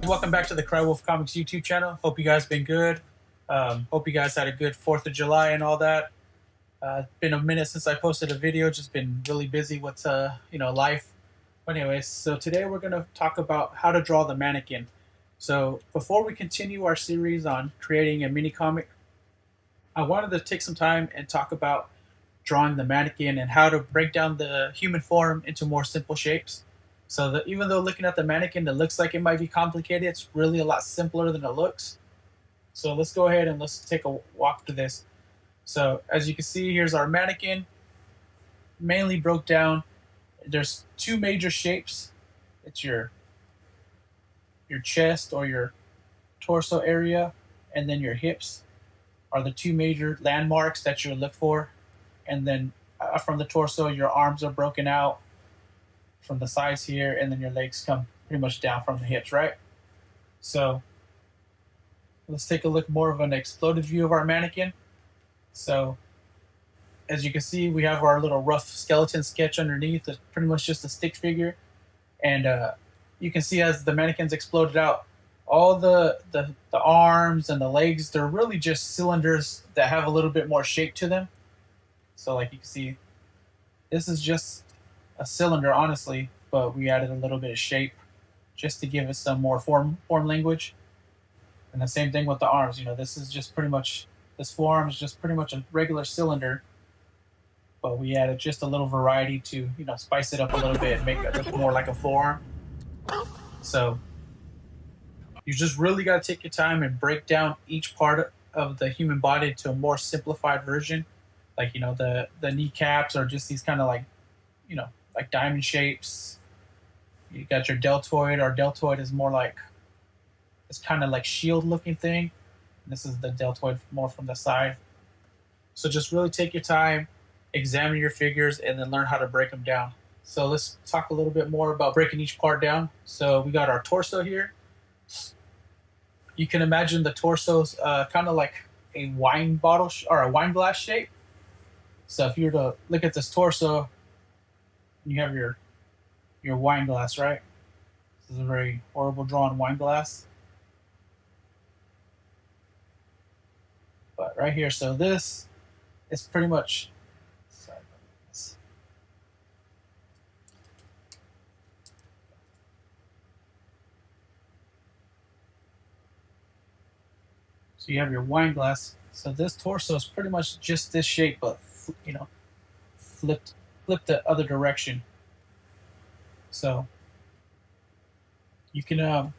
welcome back to the Cry Wolf Comics YouTube channel. Hope you guys been good. Hope you guys had a good 4th of July and all that. Been a minute since I posted a video. Just been really busy with life. But anyways, so today we're gonna talk about how to draw the mannequin. So before we continue our series on creating a mini comic, I wanted to take some time and talk about drawing the mannequin and how to break down the human form into more simple shapes. So that even though looking at the mannequin, it looks like it might be complicated, it's really a lot simpler than it looks. So let's go ahead and let's take a walk through this. So as you can see, here's our mannequin, mainly broke down. There's two major shapes. It's your chest or your torso area, and then your hips are the two major landmarks that you look for. And then from the torso, your arms are broken out from the sides here, and then your legs come pretty much down from the hips, right? So let's take a look more of an exploded view of our mannequin. So as you can see, we have our little rough skeleton sketch underneath. It's pretty much just a stick figure. And you can see as the mannequin's exploded out, all the arms and the legs, they're really just cylinders that have a little bit more shape to them. So like you can see, this is just a cylinder, honestly, but we added a little bit of shape just to give it some more form language. And the same thing with the arms. This is just pretty much, this forearm is just pretty much a regular cylinder, but we added just a little variety to, spice it up a little bit and make it look more like a forearm. So you just really got to take your time and break down each part of the human body to a more simplified version. Like, the kneecaps are just these kind of like diamond shapes. You got your deltoid. Our deltoid is more like, it's kind of like shield looking thing. This is the deltoid more from the side. So just really take your time, examine your figures, and then learn how to break them down. So let's talk a little bit more about breaking each part down. So we got our torso here. You can imagine the torso's kind of like a wine bottle or a wine glass shape. So if you were to look at this torso, you have your wine glass, right? This is a very horrible drawn wine glass. But right here, so this is pretty much, sorry about this. So you have your wine glass. So this torso is pretty much just this shape, but flipped the other direction. So you can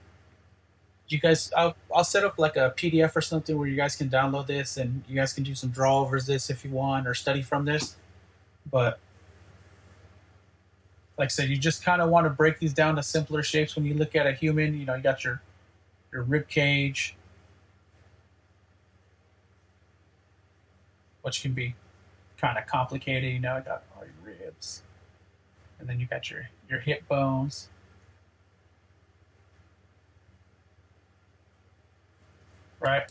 you guys, I'll set up like a PDF or something where you guys can download this and you guys can do some draw overs this if you want, or study from this. But like I said, you just kind of want to break these down to simpler shapes. When you look at a human, you got your rib cage, which can be kind of complicated. You got all your ribs, and then you got your hip bones. Right?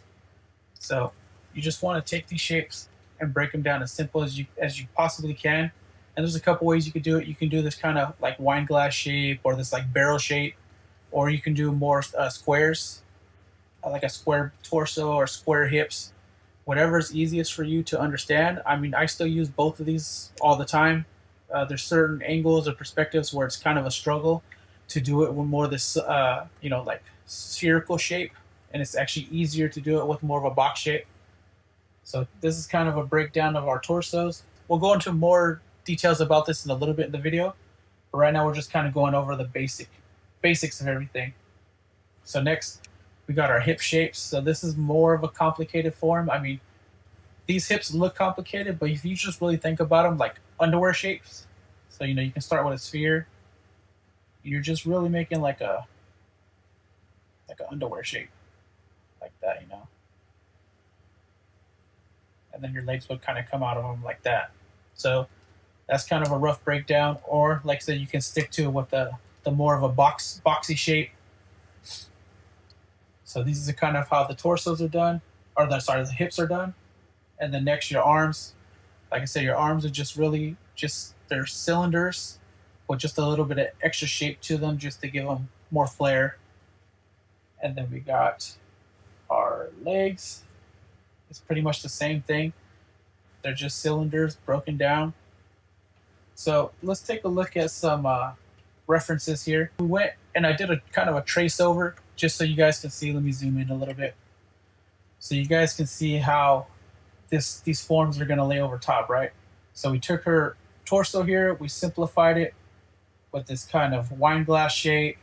So you just want to take these shapes and break them down as simple as you possibly can. And there's a couple ways you could do it. You can do this kind of like wine glass shape, or this like barrel shape, or you can do more squares, like a square torso or square hips. Whatever is easiest for you to understand. I mean, I still use both of these all the time. There's certain angles or perspectives where it's kind of a struggle to do it with more this, like spherical shape, and it's actually easier to do it with more of a box shape. So this is kind of a breakdown of our torsos. We'll go into more details about this in a little bit in the video, but right now we're just kind of going over the basics of everything. So next, we got our hip shapes. So this is more of a complicated form. I mean, these hips look complicated, but if you just really think about them like underwear shapes, so you can start with a sphere. You're just really making like an underwear shape, like that, and then your legs would kind of come out of them like that. So that's kind of a rough breakdown. Or like I said, you can stick to what the more of a boxy shape. So these are kind of how the torsos are done, or the hips are done. And then next, your arms. Like I said, your arms are just really they're cylinders with just a little bit of extra shape to them, just to give them more flair. And then we got our legs. It's pretty much the same thing. They're just cylinders broken down. So let's take a look at some references here. We went and I did a kind of a trace over just so you guys can see. Let me zoom in a little bit. So you guys can see how these forms are going to lay over top, right? So we took her torso here, we simplified it with this kind of wine glass shape,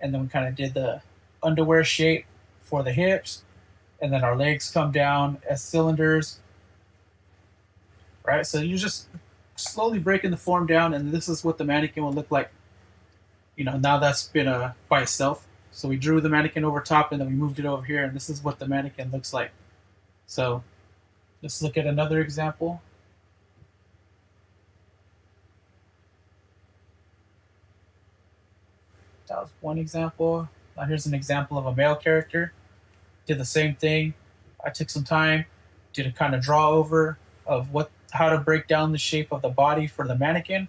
and then we kind of did the underwear shape for the hips, and then our legs come down as cylinders, right? So you're just slowly breaking the form down, and this is what the mannequin will look like. You know, now that's been by itself. So we drew the mannequin over top, and then we moved it over here, and this is what the mannequin looks like. So let's look at another example. That was one example. Now here's an example of a male character. Did the same thing. I took some time, did a kind of draw over of how to break down the shape of the body for the mannequin,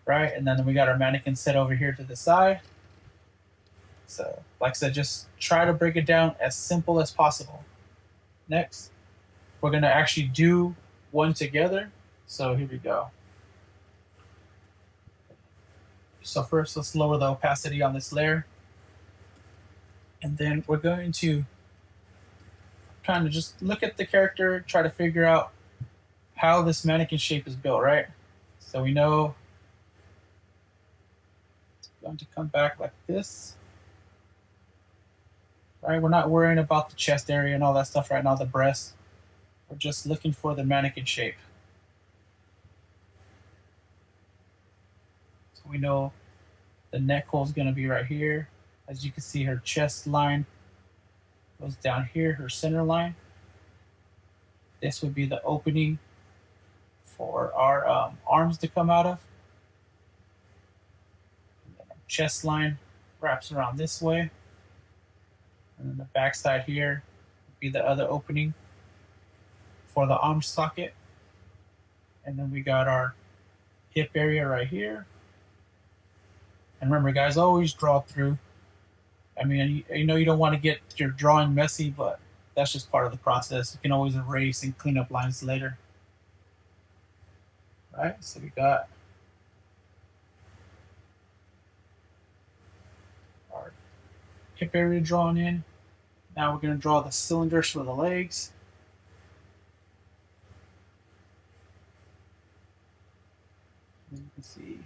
right? And then we got our mannequin set over here to the side. So, like I said, just try to break it down as simple as possible. Next, we're gonna actually do one together. So here we go. So first, let's lower the opacity on this layer. And then we're going to kind of just look at the character, try to figure out how this mannequin shape is built, right? So we know it's going to come back like this. Right? We're not worrying about the chest area and all that stuff right now, the breast. We're just looking for the mannequin shape. So we know the neck hole is going to be right here. As you can see, her chest line goes down here, her center line. This would be the opening for our arms to come out of. And then our chest line wraps around this way. And then the back side here would be the other opening for the arm socket. And then we got our hip area right here. And remember, guys, always draw through. I mean, you know you don't want to get your drawing messy, but that's just part of the process. You can always erase and clean up lines later. All right, so we got our hip area drawn in. Now we're going to draw the cylinders for the legs. As you can see,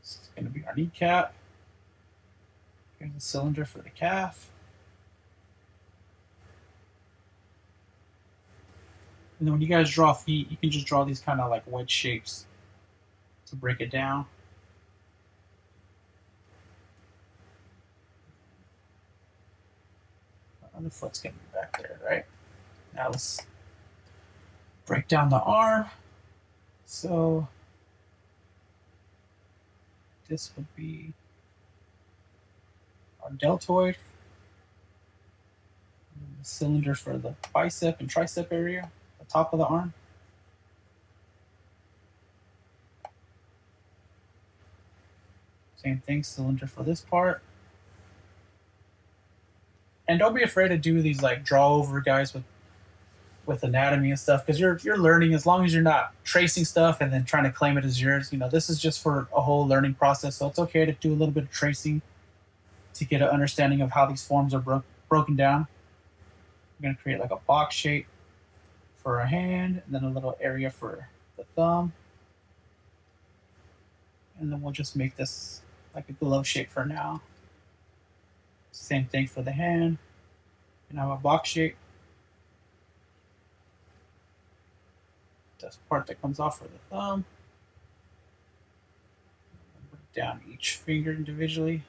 this is going to be our kneecap. Here's the cylinder for the calf. And then when you guys draw feet, you can just draw these kind of like wedge shapes to break it down. The foot's going to be back there, right? Now let's break down the arm. So this would be our deltoid. And the cylinder for the bicep and tricep area, the top of the arm. Same thing, cylinder for this part. And don't be afraid to do these like draw over guys with anatomy and stuff, because you're learning. As long as you're not tracing stuff and then trying to claim it as yours, you know, this is just for a whole learning process. So it's okay to do a little bit of tracing to get an understanding of how these forms are broken down. I'm going to create like a box shape for a hand, and then a little area for the thumb, and then we'll just make this like a glove shape for now. Same thing for the hand. And have a box shape. This part that comes off for the thumb. Break down each finger individually.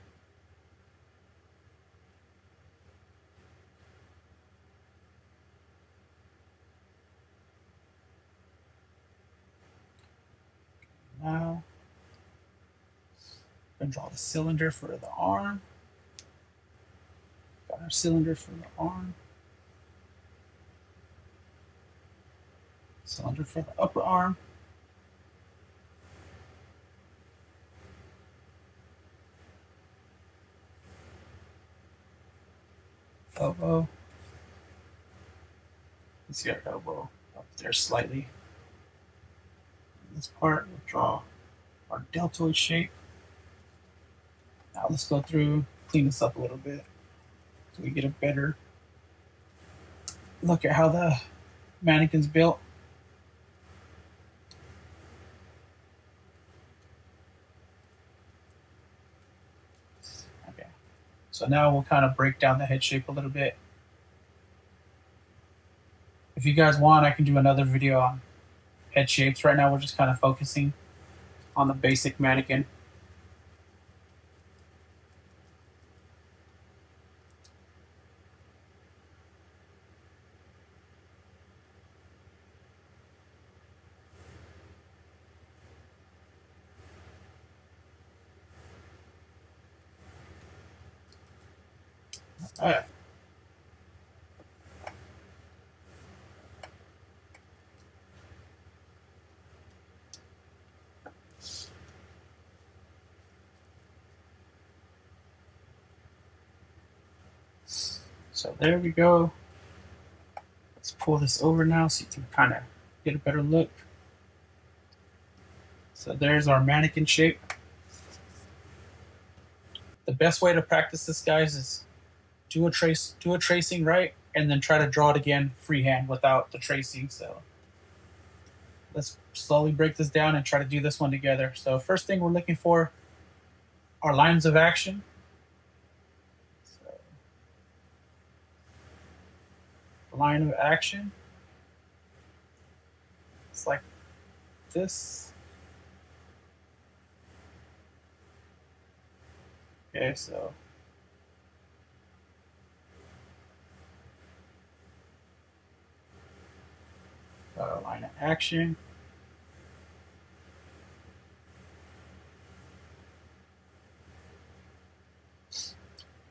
Now, I'm going to draw the cylinder for the arm. Got our cylinder for the arm. Cylinder for the upper arm. Elbow. Let's see our elbow up there slightly. This part, we'll draw our deltoid shape. Now let's go through, clean this up a little bit so we get a better look at how the mannequin's built. Okay, so now we'll kind of break down the head shape a little bit. If you guys want, I can do another video on head shapes. Right now we're just kind of focusing on the basic mannequin. All right. So there we go. Let's pull this over now so you can kind of get a better look. So there's our mannequin shape. The best way to practice this, guys, is do a tracing right, and then try to draw it again freehand without the tracing. So let's slowly break this down and try to do this one together. So first thing we're looking for are lines of action. So line of action, it's like this. Okay, so line of action.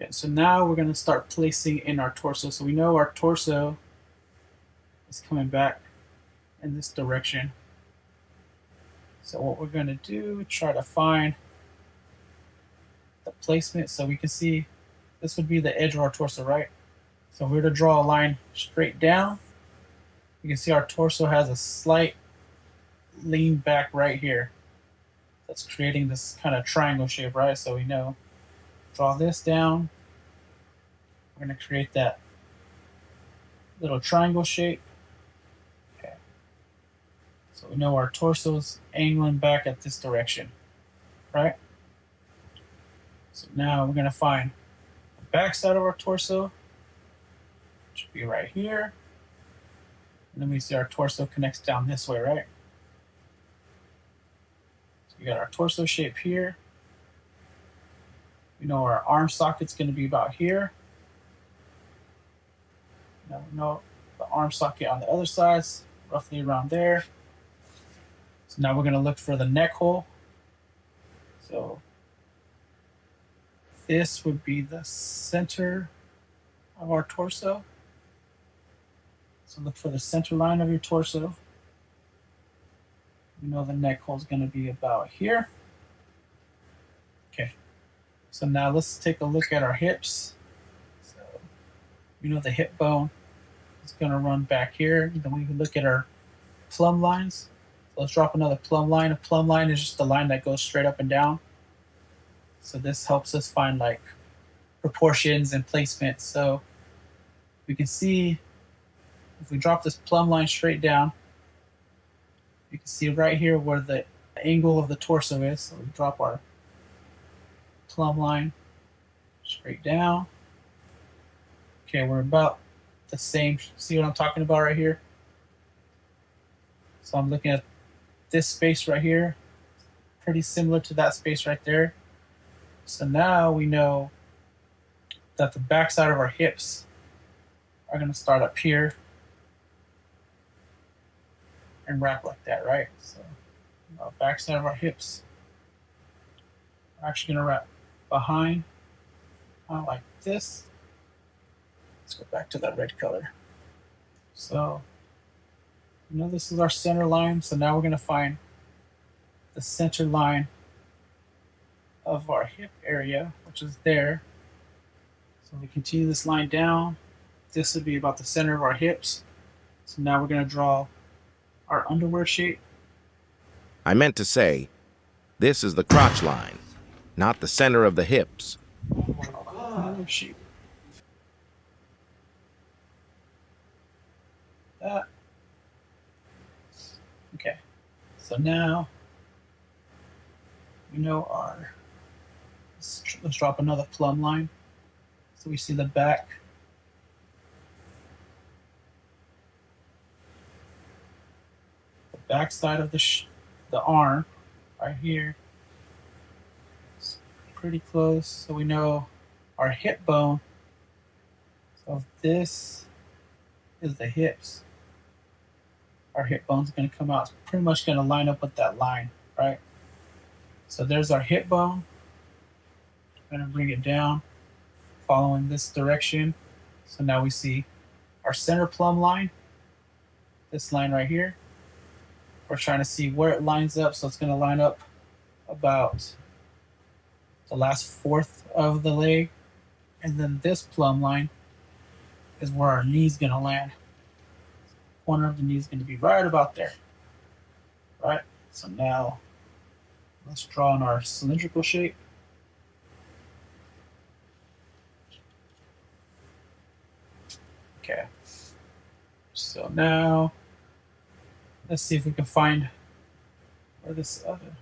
Okay, so now we're going to start placing in our torso. So we know our torso is coming back in this direction. So what we're going to do, try to find the placement so we can see this would be the edge of our torso, right? So if we were to draw a line straight down, you can see our torso has a slight lean back right here. That's creating this kind of triangle shape, right? So we know, draw this down. We're going to create that little triangle shape. Okay. So we know our torso's angling back at this direction, right? So now we're going to find the back side of our torso, which should be right here. And then we see our torso connects down this way, right? So we got our torso shape here. We know our arm socket's going to be about here. Now we know the arm socket on the other side, roughly around there. So now we're going to look for the neck hole. So this would be the center of our torso. So look for the center line of your torso. We know the neck hole is going to be about here. Okay. So now let's take a look at our hips. So we know the hip bone is going to run back here. Then we can look at our plumb lines. So let's drop another plumb line. A plumb line is just a line that goes straight up and down. So this helps us find like proportions and placement. So we can see if we drop this plumb line straight down, you can see right here where the angle of the torso is. So we drop our plumb line straight down. Okay, we're about the same. See what I'm talking about right here? So I'm looking at this space right here, pretty similar to that space right there. So now we know that the backside of our hips are going to start up here and wrap like that, right? So backside of our hips are actually going to wrap behind, like this. Let's go back to that red color. So This is our center line. So now we're going to find the center line of our hip area, which is there. So we continue this line down. This would be about the center of our hips. So now we're going to draw our underwear shape. I meant to say, this is the crotch line, not the center of the hips. Underwear shape. That. Okay. So now we know our. Let's drop another plumb line. So we see the back. The back side of the arm, right here. It's pretty close. So we know our hip bone. So if this is the hips, our hip bone's going to come out. It's pretty much going to line up with that line, right? So there's our hip bone. I'm going to bring it down, following this direction. So now we see our center plumb line, this line right here. We're trying to see where it lines up. So it's going to line up about the last fourth of the leg. And then this plumb line is where our knee's going to land. Corner of the knee is going to be right about there. Right? So now let's draw in our cylindrical shape. Okay. So now let's see if we can find where this other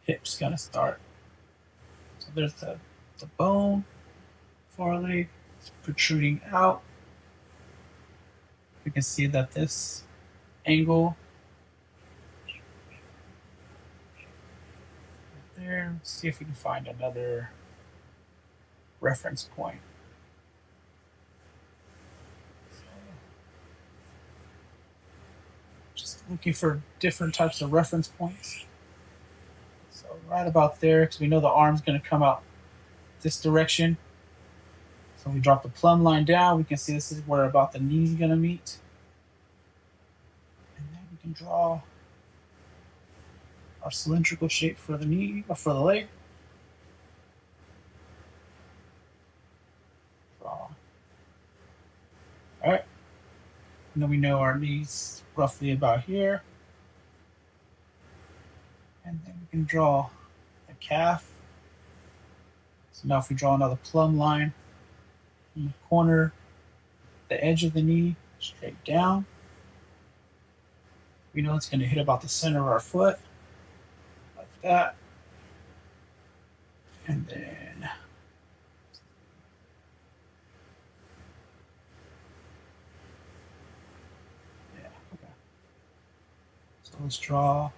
hip's going to start. So there's the bone, foreleg, it's protruding out. We can see that this angle right there. Let's see if we can find another reference point. Just looking for different types of reference points. So right about there, because we know the arm's going to come out this direction. So we drop the plumb line down. We can see this is where about the knee's going to meet. And then we can draw our cylindrical shape for the knee, or for the leg. Draw. All right. And then we know our knee's roughly about here. And then we can draw the calf. So now if we draw another plumb line from the corner, the edge of the knee, straight down. We know it's going to hit about the center of our foot, like that. And then okay. So let's draw our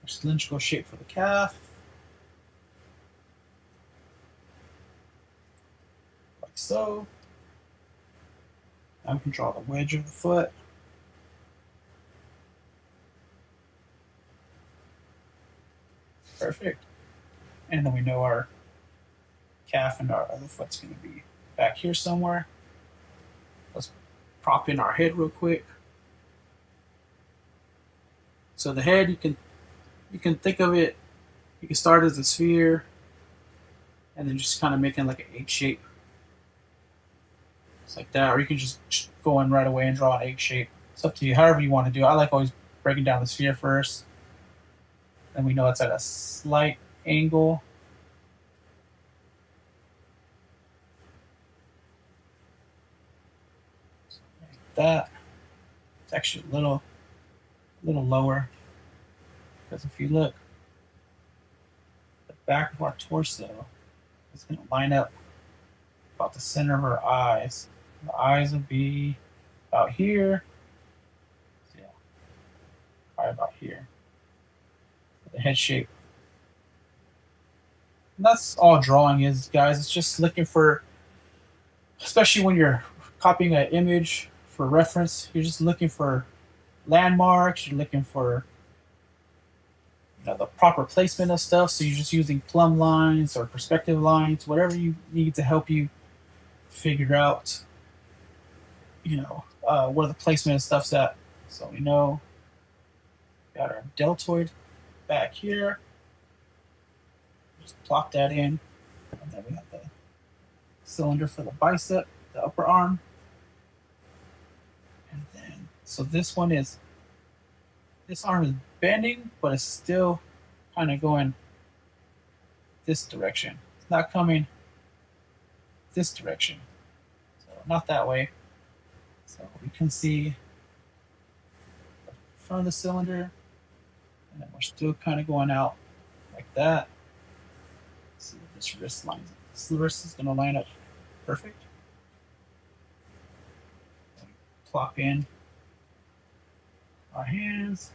cylindrical shape for the calf. Like so. Now we can draw the wedge of the foot. Perfect. And then we know our calf and our other foot's going to be back here somewhere. Let's prop in our head real quick. So the head, you can think of it, you can start as a sphere and then just kind of making like an egg shape. It's like that, or you can just go in right away and draw an egg shape. It's up to you, however you want to do it. I like always breaking down the sphere first. Then we know it's at a slight angle. Like that. It's actually a little lower, because if you look, the back of our torso is going to line up about the center of our eyes. The eyes will be about here. Yeah, probably about here. The head shape. And that's all drawing is, guys. It's just looking for, especially when you're copying an image for reference, you're just looking for landmarks, you're looking for the proper placement of stuff. So you're just using plumb lines or perspective lines, whatever you need to help you figure out, where the placement of stuff's at. So we know we got our deltoid back here. Just plop that in. And then we have the cylinder for the bicep, the upper arm. And then, so this arm is bending, but it's still kind of going this direction. It's not coming this direction. So not that way. So we can see the front of the cylinder, and then we're still kind of going out like that. Let's see if this wrist lines up. This wrist is going to line up perfect. Plop in our hands.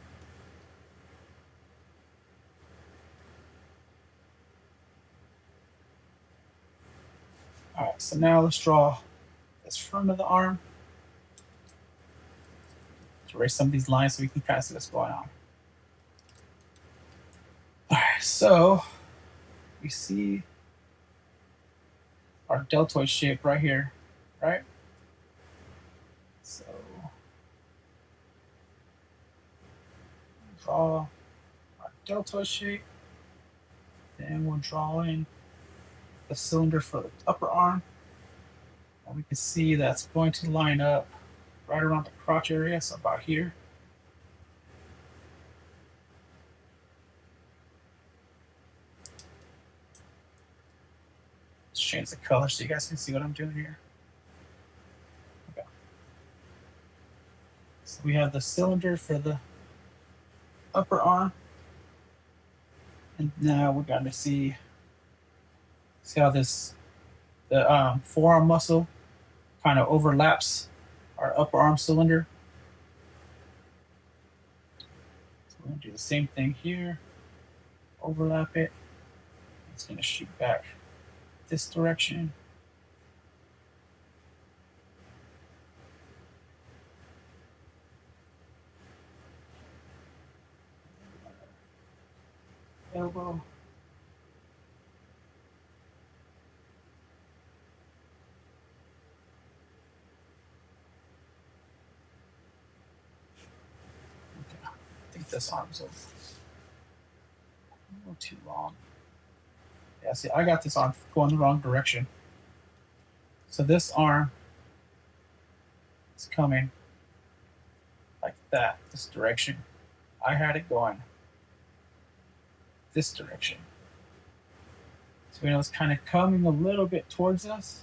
All right, so now let's draw this front of the arm. Let's erase some of these lines so we can kind of see what's going on. All right, so we see our deltoid shape right here, right? So draw our deltoid shape. Then we'll draw in the cylinder for the upper arm. And we can see that's going to line up right around the crotch area, so about here. Let's change the color so you guys can see what I'm doing here. Okay. So we have the cylinder for the upper arm. And now we're going to see how the forearm muscle kind of overlaps our upper arm cylinder. So we're going to do the same thing here. Overlap it. It's going to shoot back this direction. Elbow. Okay. I think this arm's a little too long. Yeah, see, I got this arm going the wrong direction. So this arm is coming like that, this direction. I had it going this direction. So we know it's kind of coming a little bit towards us,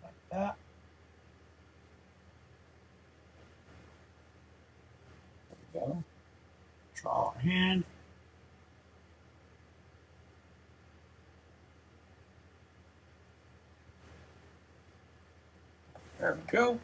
like that. There we go. Draw our hand. There we go.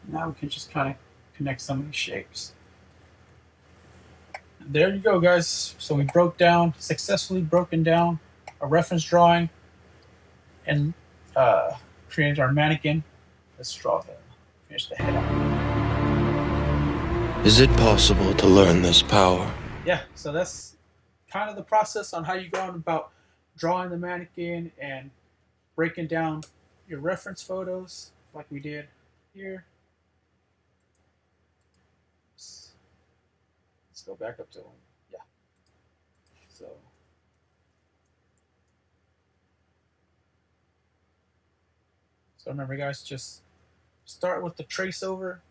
Now we can just kind of connect some of these shapes. And there you go, guys. So we successfully broken down a reference drawing and created our mannequin. Let's finish the head out. Is it possible to learn this power? Yeah, so that's kind of the process on how you go on about drawing the mannequin and breaking down your reference photos like we did here. Let's go back up to one. Yeah. So remember, guys, just start with the trace over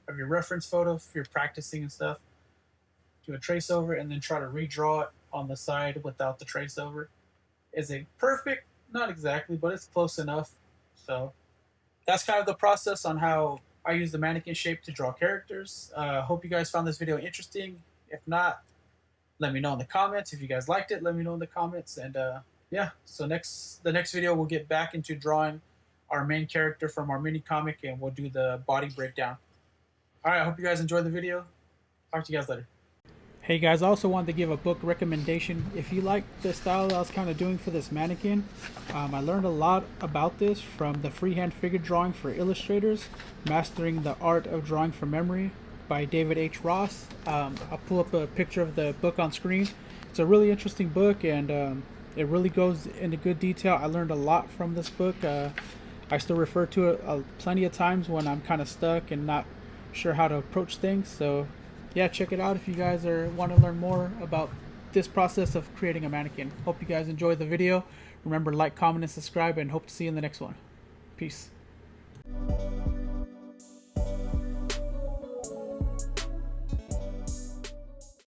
of your reference photo if you're practicing and stuff. Do a trace over and then try to redraw it on the side without the trace over. Is it perfect? Not exactly, but it's close enough. So that's kind of the process on how I use the mannequin shape to draw characters. Hope you guys found this video interesting. If not, let me know in the comments. If you guys liked it, let me know in the comments. And yeah, so the next video we'll get back into drawing our main character from our mini comic, and we'll do the body breakdown. All right, I hope you guys enjoyed the video. Talk to you guys later. Hey guys, I also wanted to give a book recommendation. If you like the style that I was kind of doing for this mannequin, I learned a lot about this from the Freehand Figure Drawing for Illustrators, Mastering the Art of Drawing from Memory. by David H. Ross. I'll pull up a picture of the book on screen. It's a really interesting book, and it really goes into good detail. I learned a lot from this book. I still refer to it plenty of times when I'm kind of stuck and not sure how to approach things. So yeah, check it out if you guys want to learn more about this process of creating a mannequin. Hope you guys enjoyed the video. Remember, like, comment, and subscribe, and hope to see you in the next one. Peace.